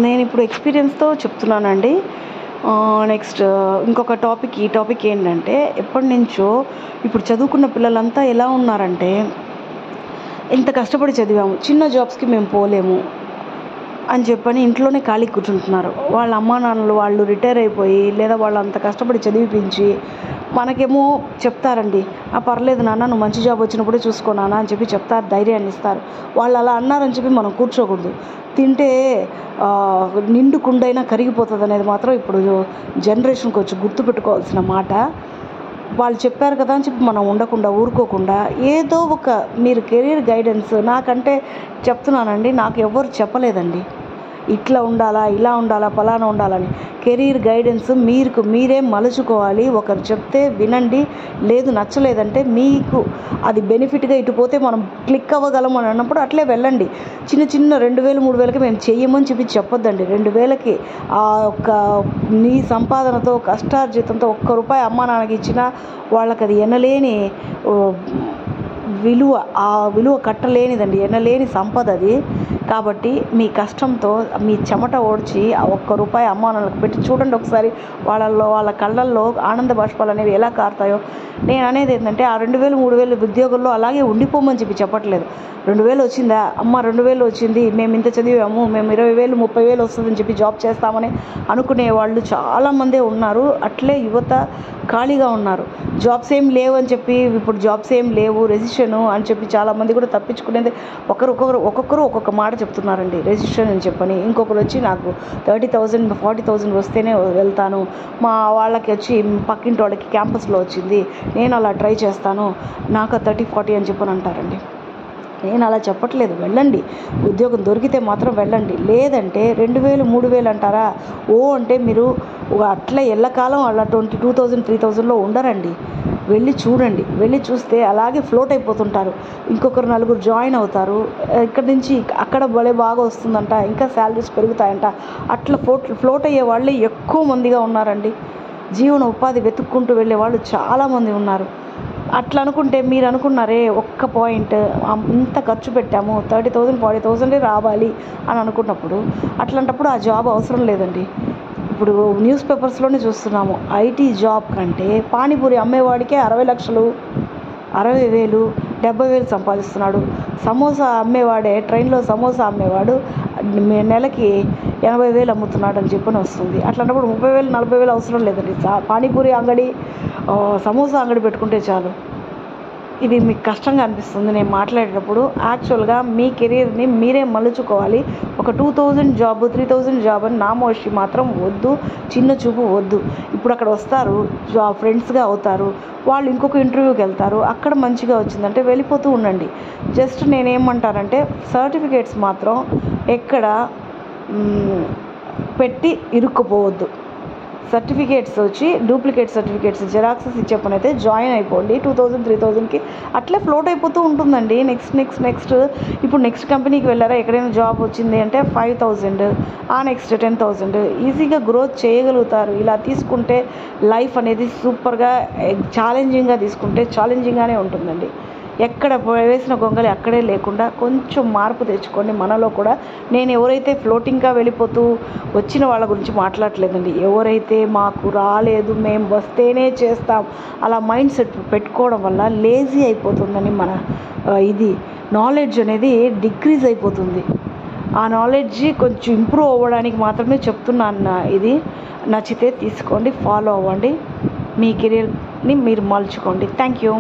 నేను ఇప్పుడు ఎక్స్పీరియన్స్‌తో చెప్తున్నానండి. నెక్స్ట్ ఈ టాపిక్ ఏంటంటే, ఎప్పటినుంచో ఇప్పుడు చదువుకున్న పిల్లలంతా ఎలా ఉన్నారంటే, ఇంత కష్టపడి చదివాము, చిన్న జాబ్స్‌కి మేము పోలేము అని చెప్పని ఇంట్లోనే ఖాళీగా కూర్చుంటున్నారు. వాళ్ళ అమ్మానాన్నలు వాళ్ళు రిటైర్ అయిపోయి, లేదా వాళ్ళు అంత కష్టపడి చదివిపించి, మనకేమో చెప్తారండి, పర్లేదు నాన్న, నువ్వు మంచి జాబ్ వచ్చినప్పుడే చూసుకో నాన్న అని చెప్పి చెప్తారు, ధైర్యాన్ని ఇస్తారు. వాళ్ళు అలా అన్నారని చెప్పి మనం కూర్చోకూడదు. తింటే నిండు కుండైనా కరిగిపోతుంది అనేది మాత్రం ఇప్పుడు జనరేషన్కి వచ్చి గుర్తుపెట్టుకోవాల్సిన మాట. వాళ్ళు చెప్పారు కదా అని చెప్పి మనం ఊరుకోకుండా ఏదో ఒక మీరు కెరీర్ గైడెన్స్ నాకంటే చెప్తున్నానండి, నాకు ఎవరు చెప్పలేదండి ఇట్లా ఉండాలా, ఇలా ఉండాలా, ఫలానా ఉండాలని. కెరీర్ గైడెన్స్ మీరే మలుచుకోవాలి. ఒకరు చెప్తే వినండి, లేదు నచ్చలేదంటే మీకు అది బెనిఫిట్గా ఇటు పోతే మనం క్లిక్ అవ్వగలం అని అన్నప్పుడు అట్లే వెళ్ళండి. చిన్న 2000 3000కి మేము చెయ్యమని చెప్పి చెప్పొద్దండి. 2000కి ఒక నీ సంపాదనతో కష్టార్జితంతో ₹1 అమ్మా నాన్నకి ఇచ్చినా వాళ్ళకి అది ఎనలేని విలువ కట్టలేనిదండి, ఎనలేని సంపద అది. కాబట్టి మీ కష్టంతో మీ చెమట ఓడ్చి ఆ ₹1 అమ్మా నాన్నలకు పెట్టి చూడండి ఒకసారి, వాళ్ళ కళ్ళల్లో ఆనంద బాష్పాలు అనేవి ఎలా కారుతాయో. నేను అనేది ఏంటంటే, ఆ 2000 3000 ఉద్యోగంలో అలాగే ఉండిపోమని చెప్పి చెప్పట్లేదు. 2000 వచ్చిందా అమ్మ, 2000 వచ్చింది, మేము ఇంత చదివాము, మేము 20,000 30,000 వస్తుందని చెప్పి జాబ్ చేస్తామని అనుకునే వాళ్ళు చాలామందే ఉన్నారు. అట్లే యువత ఖాళీగా ఉన్నారు. జాబ్స్ ఏం లేవు అని చెప్పి, ఇప్పుడు జాబ్స్ ఏం లేవు, రెసిషను అని చెప్పి చాలామంది కూడా తప్పించుకునేది. ఒక్కొక్కరు ఒక్కొక్క మాట చెప్తున్నారండి, రెసిషన్ అని చెప్పని. ఇంకొకరు వచ్చి నాకు 30,000 40,000 వస్తేనే వెళ్తాను, మా వాళ్ళకి వచ్చి పక్కింటి వాళ్ళకి క్యాంపస్లో వచ్చింది, నేను అలా ట్రై చేస్తాను, నాకు 30 40 అని చెప్పని అంటారండి. నేను అలా చెప్పట్లేదు, వెళ్ళండి, ఉద్యోగం దొరికితే మాత్రం వెళ్ళండి. లేదంటే 2000 3000 అంటారా, అంటే మీరు అట్లా ఎల్లకాలం అలా 22,000 3,000లో ఉండరండి. వెళ్ళి చూడండి, వెళ్ళి చూస్తే అలాగే ఫ్లోట్ అయిపోతుంటారు. ఇంకొకరు నలుగురు జాయిన్ అవుతారు, ఇక్కడి నుంచి అక్కడ భలే బాగా వస్తుందంట, ఇంకా శాలరీస్ పెరుగుతాయంట. అట్లా ఫ్లోట్ అయ్యే వాళ్ళే ఎక్కువ మందిగా ఉన్నారండి. జీవన ఉపాధి వెతుక్కుంటూ వెళ్ళే వాళ్ళు చాలామంది ఉన్నారు. అట్లా అనుకుంటే, మీరు అనుకున్నారే ఒక్క పాయింట్, ఇంత ఖర్చు పెట్టాము, 30,000 40,000 రావాలి అని అనుకున్నప్పుడు, అట్లాంటప్పుడు ఆ జాబ్ అవసరం లేదండి. ఇప్పుడు న్యూస్ పేపర్స్లోనే చూస్తున్నాము, ఐటీ జాబ్ కంటే పానీపూరి అమ్మేవాడికే 60 లక్షలు 60,000 70,000 సంపాదిస్తున్నాడు. సమోసా అమ్మేవాడే, ట్రైన్లో సమోసా అమ్మేవాడు నెలకి 80,000 అమ్ముతున్నాడు అని చెప్పని వస్తుంది. అట్లాంటప్పుడు 30,000 40,000 అవసరం లేదండి. పానీపూరి అంగడి, సమోసా అంగడి పెట్టుకుంటే చాలు. ఇది మీకు కష్టంగా అనిపిస్తుంది నేను మాట్లాడేటప్పుడు. యాక్చువల్గా మీ కెరీర్ని మీరే మలుచుకోవాలి. ఒక 2,000 జాబ్ 3,000 జాబ్ అని నామోషి మాత్రం వద్దు, చిన్న చూపు వద్దు. ఇప్పుడు అక్కడ వస్తారు, ఫ్రెండ్స్గా అవుతారు, వాళ్ళు ఇంకొక ఇంటర్వ్యూకి వెళ్తారు, అక్కడ మంచిగా వచ్చిందంటే వెళ్ళిపోతూ ఉండండి. జస్ట్ నేనేమంటానంటే, సర్టిఫికేట్స్ మాత్రం ఎక్కడ పెట్టి ఇరుక్కుపోవద్దు. సర్టిఫికేట్స్ వచ్చి డూప్లికేట్ సర్టిఫికేట్స్ జిరాక్సెస్ ఇచ్చే పని అయితే జాయిన్ అయిపోండి. 2,000 3,000కి అట్లే ఫ్లోట్ అయిపోతూ ఉంటుందండి. నెక్స్ట్ ఇప్పుడు నెక్స్ట్ కంపెనీకి వెళ్ళారా, ఎక్కడైనా జాబ్ వచ్చింది అంటే 5,000, నెక్స్ట్ 10,000 ఈజీగా గ్రోత్ చేయగలుగుతారు. ఇలా తీసుకుంటే లైఫ్ అనేది సూపర్గా, ఛాలెంజింగ్గా తీసుకుంటే ఛాలెంజింగ్గానే ఉంటుందండి. ఎక్కడ వేసిన గొంగలి అక్కడే లేకుండా కొంచెం మార్పు తెచ్చుకోండి మనలో కూడా. నేను ఎవరైతే ఫ్లోటింగ్గా వెళ్ళిపోతూ వచ్చిన వాళ్ళ గురించి మాట్లాడలేదండి. ఎవరైతే మాకు రాలేదు, మేము వస్తేనే చేస్తాం, అలా మైండ్ సెట్ పెట్టుకోవడం వల్ల లేజీ అయిపోతుందని మన నాలెడ్జ్ అనేది డిక్రీజ్ అయిపోతుంది. ఆ నాలెడ్జ్ కొంచెం ఇంప్రూవ్ అవ్వడానికి మాత్రమే చెప్తున్నాను. ఇది నచ్చితే తీసుకోండి, ఫాలో అవ్వండి, మీ కెరీర్ని మీరు మలుచుకోండి. Thank you.